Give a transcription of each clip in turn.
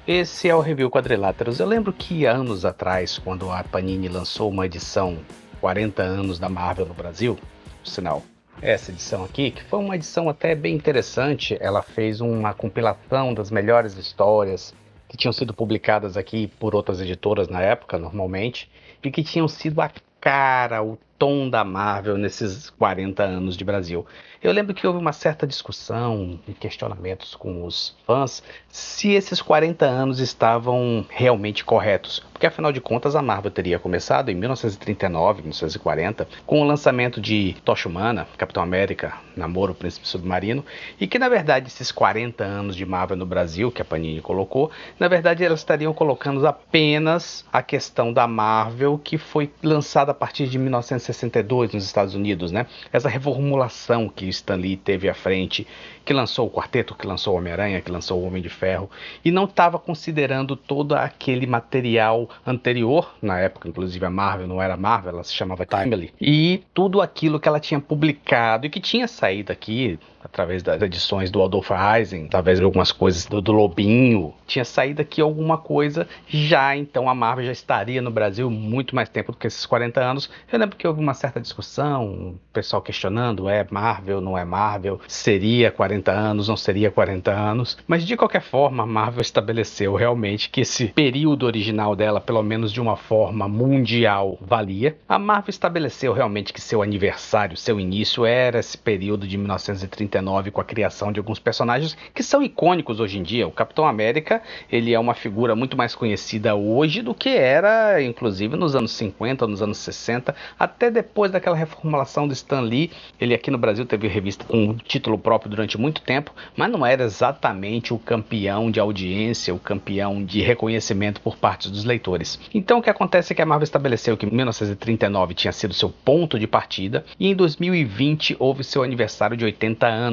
Esse é o Review Quadriláteros. Eu lembro que anos atrás, quando a Panini lançou uma edição 40 anos da Marvel no Brasil, por sinal, essa edição aqui, que foi uma edição até bem interessante, ela fez uma compilação das melhores histórias que tinham sido publicadas aqui por outras editoras na época, normalmente, e que tinham sido a cara, o tom da Marvel nesses 40 anos de Brasil. Eu lembro que houve uma certa discussão e questionamentos com os fãs se esses 40 anos estavam realmente corretos. Porque afinal de contas a Marvel teria começado em 1939, 1940, com o lançamento de Tocha Humana, Capitão América, Namoro, Príncipe Submarino, e que na verdade esses 40 anos de Marvel no Brasil, que a Panini colocou, na verdade elas estariam colocando apenas a questão da Marvel que foi lançada a partir de 1962 nos Estados Unidos, né? Essa reformulação que Stan Lee teve à frente, que lançou o Quarteto, que lançou o Homem-Aranha, que lançou o Homem de Ferro, e não estava considerando todo aquele material anterior, na época inclusive a Marvel não era Marvel, ela se chamava Timely, e tudo aquilo que ela tinha publicado e que tinha saído aqui através das edições do Adolfo Eisen, através de algumas coisas do Lobinho, tinha saído aqui alguma coisa já, então a Marvel já estaria no Brasil muito mais tempo do que esses 40 anos. Eu lembro que houve uma certa discussão, o pessoal questionando, é Marvel, não é Marvel, seria 40 anos, não seria 40 anos, mas de qualquer forma a Marvel estabeleceu realmente que esse período original dela, pelo menos de uma forma mundial, valia. A Marvel estabeleceu realmente que seu aniversário, seu início era esse período de 1939 com a criação de alguns personagens que são icônicos hoje em dia. O Capitão América, ele é uma figura muito mais conhecida hoje do que era, inclusive, nos anos 50, nos anos 60, até depois daquela reformulação do Stan Lee. Ele aqui no Brasil teve revista com um título próprio durante muito tempo, mas não era exatamente o campeão de audiência, o campeão de reconhecimento por parte dos leitores. Então o que acontece é que a Marvel estabeleceu que 1939 tinha sido seu ponto de partida e em 2020 houve seu aniversário de 80 anos.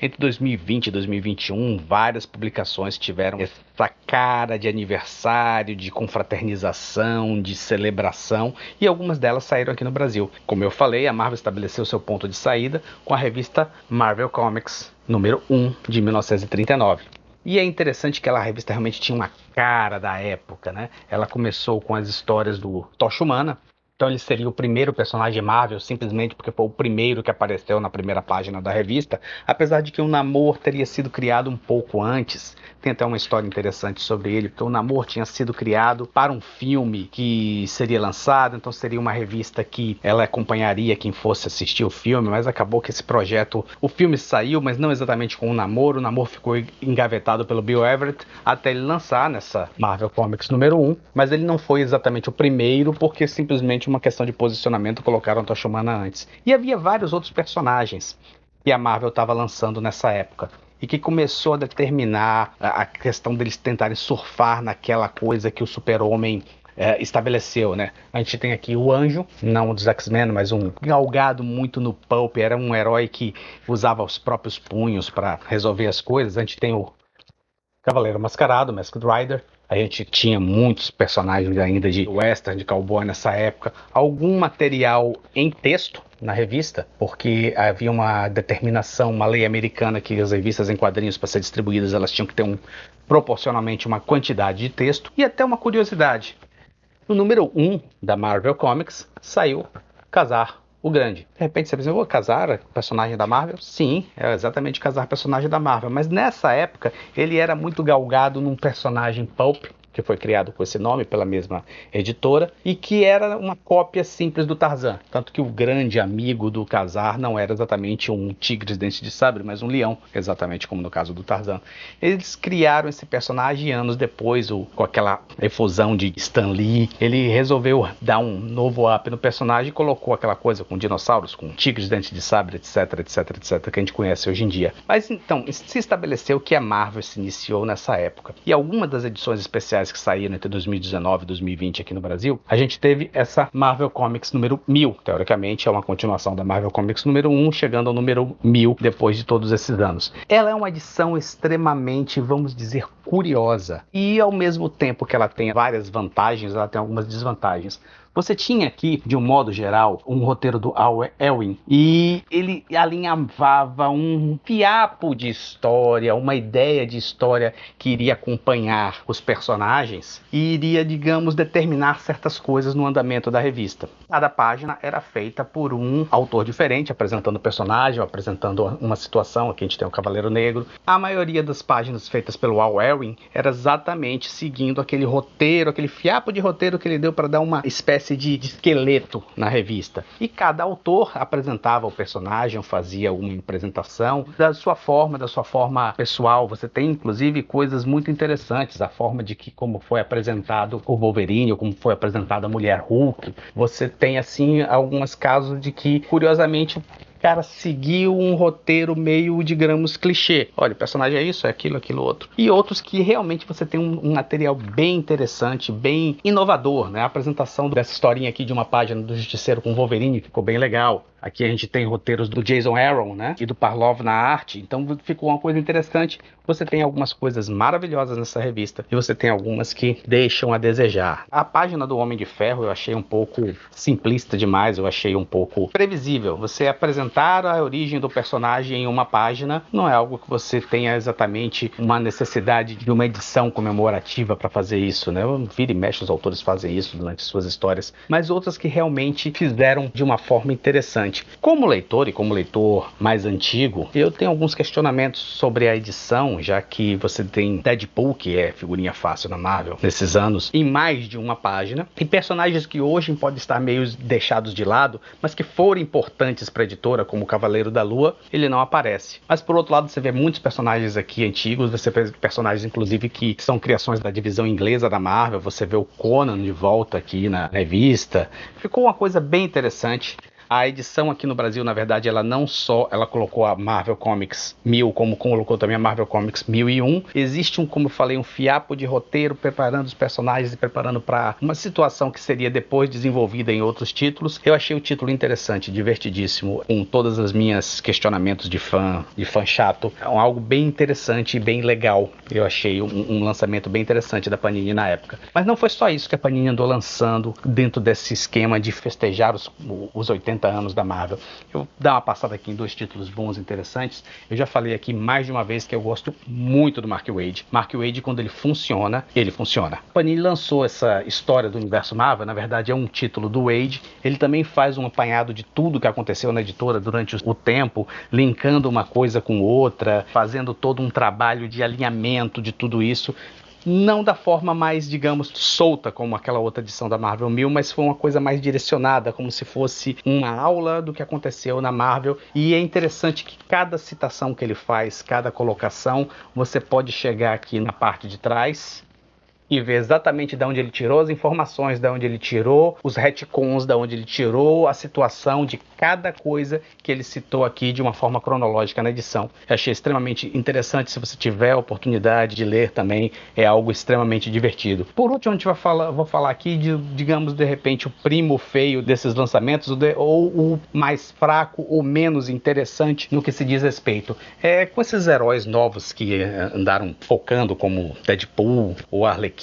Entre 2020 e 2021, várias publicações tiveram essa cara de aniversário, de confraternização, de celebração, e algumas delas saíram aqui no Brasil. Como eu falei, a Marvel estabeleceu seu ponto de saída com a revista Marvel Comics número 1 de 1939. E é interessante que a revista realmente tinha uma cara da época, né? Ela começou com as histórias do Tocha Humana. Então ele seria o primeiro personagem Marvel, simplesmente porque foi o primeiro que apareceu na primeira página da revista, apesar de que o Namor teria sido criado um pouco antes. Tem até uma história interessante sobre ele, porque o Namor tinha sido criado para um filme que seria lançado, então seria uma revista que ela acompanharia quem fosse assistir o filme, mas acabou que esse projeto, o filme saiu, mas não exatamente com o Namor ficou engavetado pelo Bill Everett até ele lançar nessa Marvel Comics número 1, mas ele não foi exatamente o primeiro, porque simplesmente uma questão de posicionamento colocaram a Tocha Humana antes. E havia vários outros personagens que a Marvel estava lançando nessa época e que começou a determinar a questão deles tentarem surfar naquela coisa que o Super-Homem estabeleceu, né? A gente tem aqui o Anjo, não dos X-Men, mas um galgado muito no pulp, era um herói que usava os próprios punhos para resolver as coisas. A gente tem o Cavaleiro Mascarado, Masked Rider. A gente tinha muitos personagens ainda de western, de cowboy nessa época. Algum material em texto na revista, porque havia uma determinação, uma lei americana que as revistas em quadrinhos, para ser distribuídas, elas tinham que ter proporcionalmente uma quantidade de texto. E até uma curiosidade. No número 1 da Marvel Comics saiu Casar o Grande. De repente você pensa, vou casar personagem da Marvel? Sim, é exatamente casar personagem da Marvel. Mas nessa época ele era muito galgado num personagem pulp, que foi criado com esse nome pela mesma editora, e que era uma cópia simples do Tarzan. Tanto que o grande amigo do Casar não era exatamente um tigre de dente de sabre, mas um leão, exatamente como no caso do Tarzan. Eles criaram esse personagem e anos depois, com aquela efusão de Stan Lee, ele resolveu dar um novo up no personagem e colocou aquela coisa com dinossauros, com tigres de dente de sabre, etc, etc, etc, que a gente conhece hoje em dia. Mas então, se estabeleceu que a Marvel se iniciou nessa época. E algumas das edições especiais que saíram entre 2019 e 2020 aqui no Brasil, a gente teve essa Marvel Comics número 1000. Teoricamente é uma continuação da Marvel Comics número 1, chegando ao número 1000 depois de todos esses anos. Ela é uma edição extremamente, vamos dizer, curiosa. E ao mesmo tempo que ela tem várias vantagens, ela tem algumas desvantagens. Você tinha aqui, de um modo geral, um roteiro do Al Ewing e ele alinhavava um fiapo de história, uma ideia de história que iria acompanhar os personagens e iria, digamos, determinar certas coisas no andamento da revista. Cada página era feita por um autor diferente, apresentando o personagem, apresentando uma situação. Aqui a gente tem o Cavaleiro Negro. A maioria das páginas feitas pelo Al Ewing era exatamente seguindo aquele roteiro, aquele fiapo de roteiro que ele deu para dar uma espécie de esqueleto na revista. E cada autor apresentava o personagem, fazia uma apresentação da sua forma pessoal. Você tem inclusive coisas muito interessantes, a forma de que como foi apresentado o Wolverine, ou como foi apresentada a Mulher Hulk. Você tem assim alguns casos de que, curiosamente, o cara seguiu um roteiro meio, digamos, clichê. Olha, o personagem é isso, é aquilo, aquilo outro. E outros que realmente você tem um material bem interessante, bem inovador, né? A apresentação dessa historinha aqui de uma página do Justiceiro com Wolverine ficou bem legal. Aqui a gente tem roteiros do Jason Aaron, né? E do Parlov na arte. Então ficou uma coisa interessante. Você tem algumas coisas maravilhosas nessa revista e você tem algumas que deixam a desejar. A página do Homem de Ferro eu achei um pouco simplista demais, eu achei um pouco previsível. Você apresentar a origem do personagem em uma página não é algo que você tenha exatamente uma necessidade de uma edição comemorativa para fazer isso, né? Vira e mexe, os autores fazem isso durante suas histórias, mas outras que realmente fizeram de uma forma interessante. Como leitor e como leitor mais antigo, eu tenho alguns questionamentos sobre a edição, já que você tem Deadpool, que é figurinha fácil na Marvel nesses anos, em mais de uma página, e personagens que hoje podem estar meio deixados de lado, mas que foram importantes para a editora, como o Cavaleiro da Lua, ele não aparece. Mas por outro lado, você vê muitos personagens aqui antigos, você vê personagens inclusive que são criações da divisão inglesa da Marvel, você vê o Conan de volta aqui na revista. Ficou uma coisa bem interessante. A edição aqui no Brasil, na verdade, ela não só ela colocou a Marvel Comics 1000, como colocou também a Marvel Comics 1001. Existe como eu falei, um fiapo de roteiro preparando os personagens e preparando para uma situação que seria depois desenvolvida em outros títulos. Eu achei o título interessante, divertidíssimo, com todas as minhas questionamentos de fã chato. É algo bem interessante e bem legal. Eu achei um lançamento bem interessante da Panini na época. Mas não foi só isso que a Panini andou lançando dentro desse esquema de festejar os 80 anos da Marvel. Eu vou dar uma passada aqui em dois títulos bons e interessantes. Eu já falei aqui mais de uma vez que eu gosto muito do Mark Waid. Mark Waid, quando ele funciona, ele funciona. A Panini lançou essa história do universo Marvel, na verdade é um título do Waid. Ele também faz um apanhado de tudo que aconteceu na editora durante o tempo, linkando uma coisa com outra, fazendo todo um trabalho de alinhamento de tudo isso. Não da forma mais, digamos, solta como aquela outra edição da Marvel 1000, mas foi uma coisa mais direcionada, como se fosse uma aula do que aconteceu na Marvel. E é interessante que cada citação que ele faz, cada colocação, você pode chegar aqui na parte de trás e ver exatamente de onde ele tirou as informações, de onde ele tirou os retcons, de onde ele tirou a situação de cada coisa que ele citou aqui de uma forma cronológica na edição. Eu achei extremamente interessante. Se você tiver a oportunidade de ler também, é algo extremamente divertido. Por último, a gente vou falar aqui de, digamos, de repente, o primo feio desses lançamentos, ou o mais fraco ou menos interessante no que se diz respeito. Com esses heróis novos que andaram focando, como Deadpool ou Arlequina,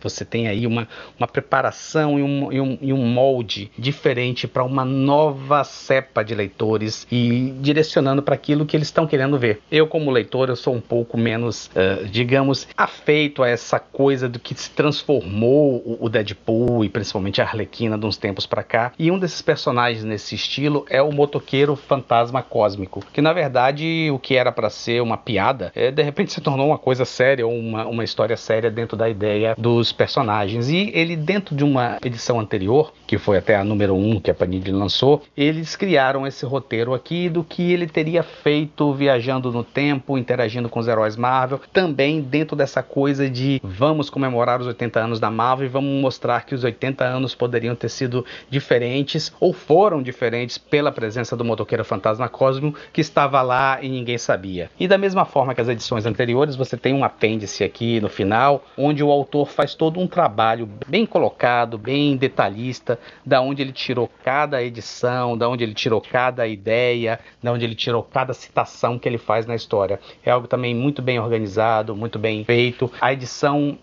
você tem aí uma preparação e um molde diferente para uma nova cepa de leitores e direcionando para aquilo que eles estão querendo ver. Eu, como leitor, eu sou um pouco menos, digamos, afeito a essa coisa do que se transformou o Deadpool e principalmente a Arlequina de uns tempos para cá. E um desses personagens nesse estilo é o motoqueiro fantasma cósmico, que na verdade o que era para ser uma piada, de repente se tornou uma coisa séria, ou uma história séria dentro da ideia dos personagens. E ele, dentro de uma edição anterior, que foi até a número 1 que a Panini lançou, eles criaram esse roteiro aqui do que ele teria feito viajando no tempo, interagindo com os heróis Marvel, também dentro dessa coisa de vamos comemorar os 80 anos da Marvel e vamos mostrar que os 80 anos poderiam ter sido diferentes, ou foram diferentes pela presença do motoqueiro fantasma cósmico que estava lá e ninguém sabia. E da mesma forma que as edições anteriores, você tem um apêndice aqui no final, onde o autor faz todo um trabalho bem colocado, bem detalhista, da onde ele tirou cada edição, da onde ele tirou cada ideia, da onde ele tirou cada citação que ele faz na história. É algo também muito bem organizado, muito bem feito. A edição,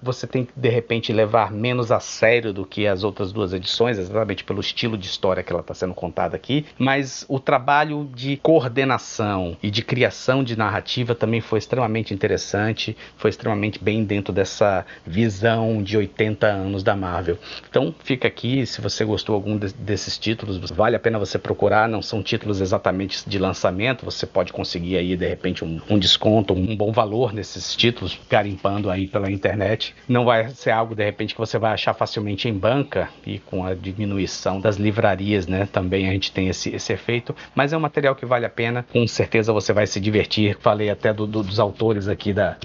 você tem que de repente levar menos a sério do que as outras duas edições, exatamente pelo estilo de história que ela está sendo contada aqui, mas o trabalho de coordenação e de criação de narrativa também foi extremamente interessante, foi extremamente bem dentro dessa visão de 80 anos da Marvel. Então fica aqui, se você gostou algum desses títulos, vale a pena você procurar, não são títulos exatamente de lançamento, você pode conseguir aí de repente um desconto, um bom valor nesses títulos, garimpando aí pela internet. Não vai ser algo de repente que você vai achar facilmente em banca, e com a diminuição das livrarias, né, também a gente tem esse efeito, mas é um material que vale a pena, com certeza você vai se divertir. Falei até dos autores aqui da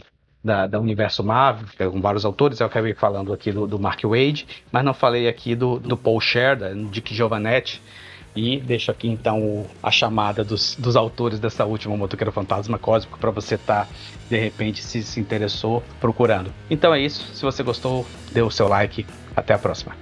Universo Marvel, com vários autores, eu acabei falando aqui do Mark Waid, mas não falei aqui do Paul Sheridan, do Dick Giovanetti, e deixo aqui então a chamada dos autores dessa última Motoqueiro Fantasma Cósmico para você estar, de repente, se interessou, procurando. Então é isso, se você gostou, dê o seu like, até a próxima.